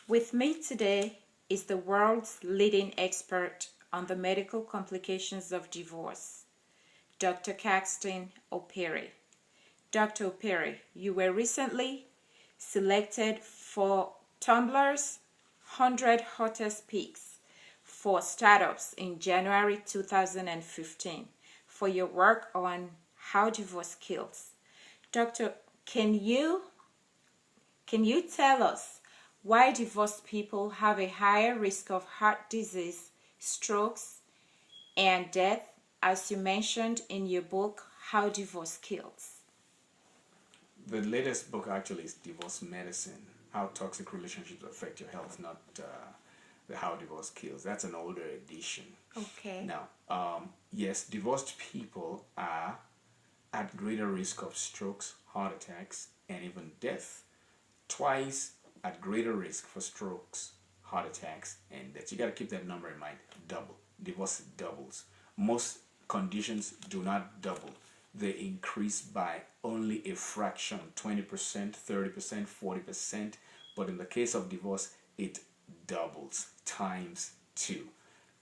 With me today is the world's leading expert on the medical complications of divorce, Dr. Caxton Opere. Dr. Opere, you were recently selected for Tumblr's 100 Hottest Picks for Startups in January 2015 for your work on how divorce kills. Doctor, can you tell us why divorced people have a higher risk of heart disease, strokes, and death, as you mentioned in your book, How Divorce Kills? The latest book actually is Divorce Medicine, How Toxic Relationships Affect Your Health, not the How Divorce Kills. That's an older edition. Okay. Now, yes, divorced people are at greater risk of strokes, heart attacks, and even death. Twice at greater risk for strokes, heart attacks, and death. You got to keep that number in mind. Double. Divorce doubles. Most conditions do not double. They increase by only a fraction, 20%, 30%, 40%. But in the case of divorce, it doubles times two.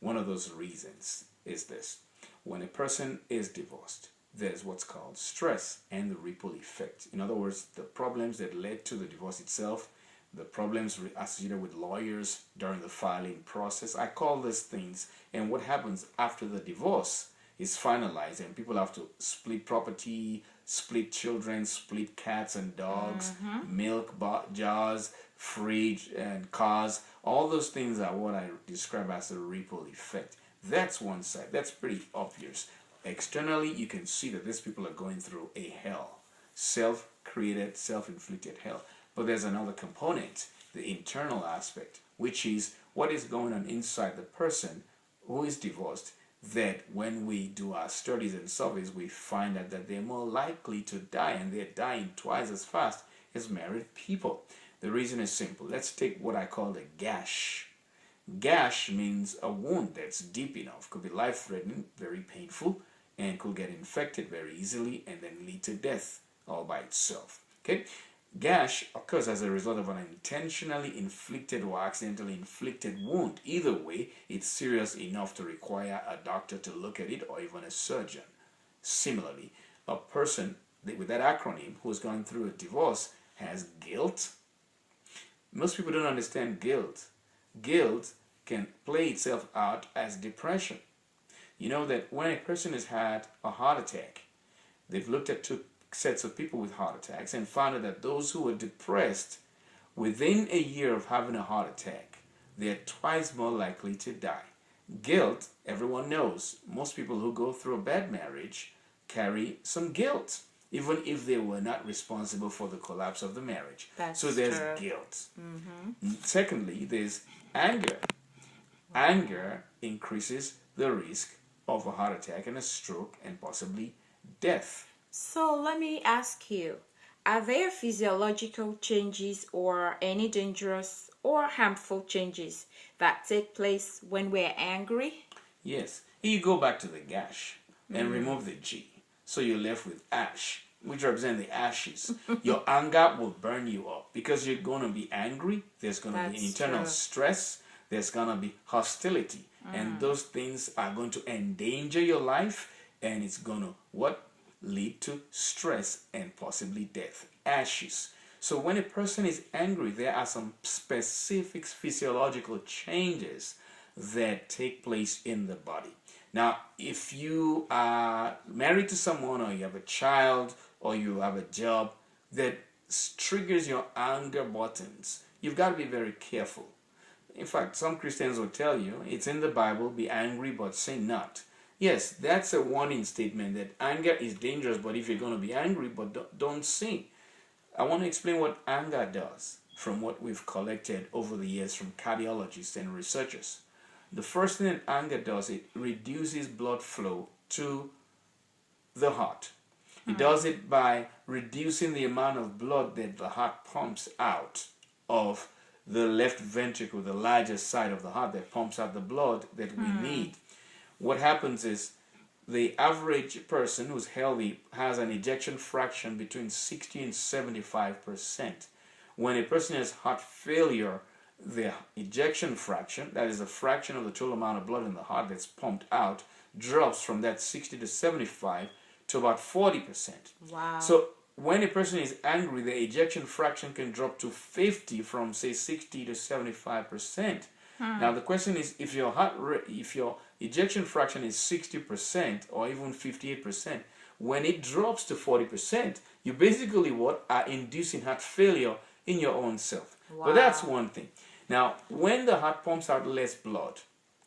One of those reasons is this. When a person is divorced, there's what's called stress and the ripple effect. In other words, the problems that led to the divorce itself, the problems associated with lawyers during the filing process. I call these things, and what happens after the divorce is finalized and people have to split property, split children, split cats and dogs, milk jars, fridge and cars. All those things are what I describe as a ripple effect. That's one side. That's pretty obvious. Externally, you can see that these people are going through a hell. Self-created, self-inflicted hell. But there's another component, the internal aspect, which is what is going on inside the person who is divorced, that when we do our studies and surveys, we find out that they're more likely to die, and they're dying twice as fast as married people. The reason is simple. Let's take what I call the gash. Gash means a wound that's deep enough, could be life-threatening, very painful, and could get infected very easily and then lead to death all by itself. Okay? Gash occurs as a result of an intentionally inflicted or accidentally inflicted wound. Either way, it's serious enough to require a doctor to look at it or even a surgeon. Similarly, a person with that acronym who's gone through a divorce has guilt. Most people don't understand guilt. Guilt can play itself out as depression. You know that when a person has had a heart attack, they've looked at two sets of people with heart attacks and found out that those who were depressed within a year of having a heart attack, they're twice more likely to die. Guilt, everyone knows, most people who go through a bad marriage carry some guilt, even if they were not responsible for the collapse of the marriage. So there's guilt. Secondly, there's anger. Anger increases the risk of a heart attack and a stroke and possibly death. So let me ask you, are there physiological changes or any dangerous or harmful changes that take place when we're angry? Yes. You go back to the gash and remove the G. So you're left with ash, which represent the ashes. Your anger will burn you up because you're going to be angry. There's going to be internal stress. There's going to be hostility. And those things are going to endanger your life, and it's going to lead to stress and possibly death. Ashes. So when a person is angry, there are some specific physiological changes that take place in the body. Now, if you are married to someone, or you have a child, or you have a job that triggers your anger buttons, you've got to be very careful. In fact, some Christians will tell you, it's in the Bible, be angry but sin not. Yes, that's a warning statement that anger is dangerous, but if you're going to be angry, but don't sin. I want to explain what anger does from what we've collected over the years from cardiologists and researchers. The first thing that anger does, it reduces blood flow to the heart. It does it by reducing the amount of blood that the heart pumps out of the left ventricle, the largest side of the heart that pumps out the blood that we need. What happens is the average person who's healthy has an ejection fraction between 60 and 75%. When a person has heart failure, the ejection fraction, that is the fraction of the total amount of blood in the heart that's pumped out, drops from that 60 to 75 to about 40%. Wow. So when a person is angry, the ejection fraction can drop to 50 from say 60 to 75%. Now the question is, if your if your ejection fraction is 60% or even 58%, when it drops to 40%, you basically are inducing heart failure in your own self. Wow. But that's one thing. Now, when the heart pumps out less blood,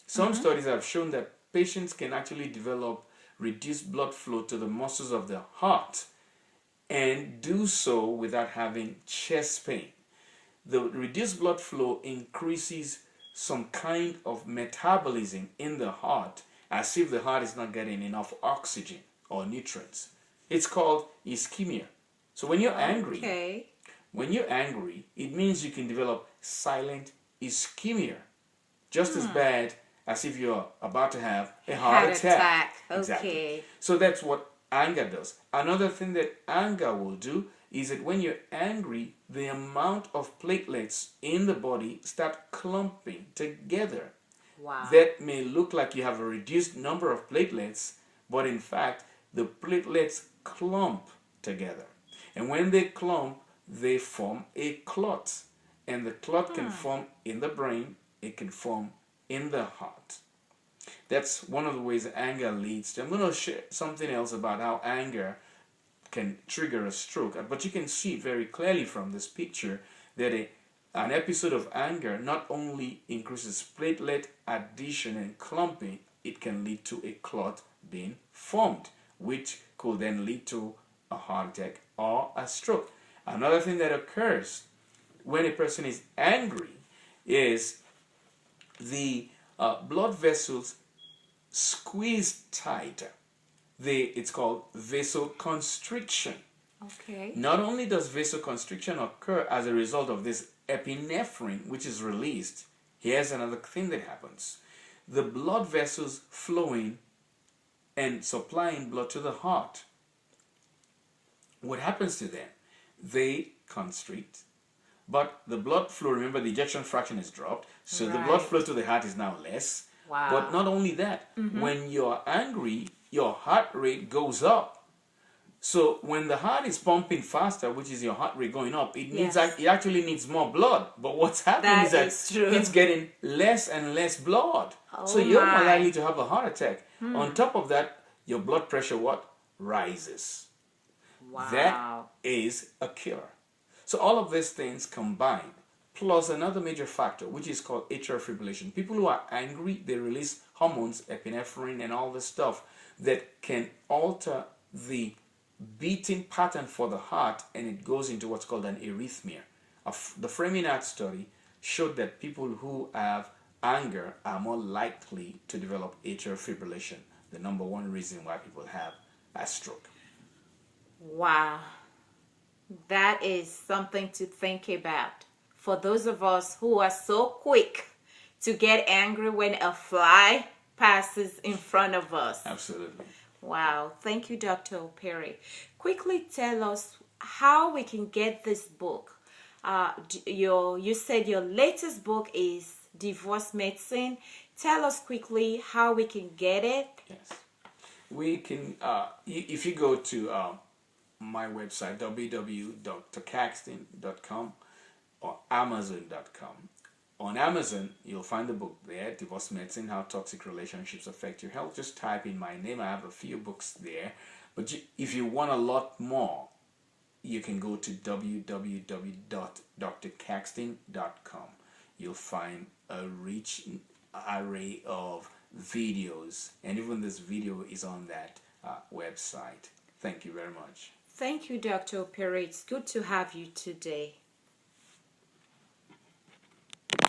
some studies have shown that patients can actually develop reduced blood flow to the muscles of the heart and do so without having chest pain. The reduced blood flow increases some kind of metabolism in the heart, as if the heart is not getting enough oxygen or nutrients. It's called ischemia. So when you're angry, it means you can develop silent ischemia, just as bad as if you're about to have a heart attack. Exactly. Okay. So that's what anger does. Another thing that anger will do is that when you're angry, the amount of platelets in the body start clumping together. Wow. That may look like you have a reduced number of platelets, but in fact, the platelets clump together. And when they clump, they form a clot. And the clot can form in the brain, it can form in the heart. That's one of the ways anger leads to. I'm going to share something else about how anger can trigger a stroke. But you can see very clearly from this picture that an episode of anger not only increases platelet addition and clumping, it can lead to a clot being formed, which could then lead to a heart attack or a stroke. Another thing that occurs when a person is angry is the blood vessels squeeze tighter. It's called vasoconstriction. Okay. Not only does vasoconstriction occur as a result of this epinephrine, which is released, here's another thing that happens. The blood vessels flowing and supplying blood to the heart, what happens to them? They constrict, but the blood flow, remember the ejection fraction is dropped, so the blood flow to the heart is now less. Wow. But not only that, when you're angry, your heart rate goes up. So when the heart is pumping faster, which is your heart rate going up, it actually needs more blood. But what's happening is that it's getting less and less blood. So you're more likely to have a heart attack. On top of that, your blood pressure rises. Wow. That is a killer. So all of these things combined, plus another major factor, which is called atrial fibrillation. People who are angry, they release hormones, epinephrine, and all this stuff that can alter the beating pattern for the heart, and it goes into what's called an arrhythmia. The Framingham study showed that people who have anger are more likely to develop atrial fibrillation, the number one reason why people have a stroke. Wow. That is something to think about. For those of us who are so quick to get angry when a fly passes in front of us. Absolutely. Wow. Thank you, Dr. Opere. Quickly tell us how we can get this book. You said your latest book is Divorce Medicine. Tell us quickly how we can get it. Yes. We can, if you go to my website, www.drcaxton.com or amazon.com. On Amazon, you'll find the book there, Divorce Medicine, How Toxic Relationships Affect Your Health. Just type in my name. I have a few books there. But if you want a lot more, you can go to www.drcaxton.com. You'll find a rich array of videos, and even this video is on that website. Thank you very much. Thank you, Dr. Opere. It's good to have you today.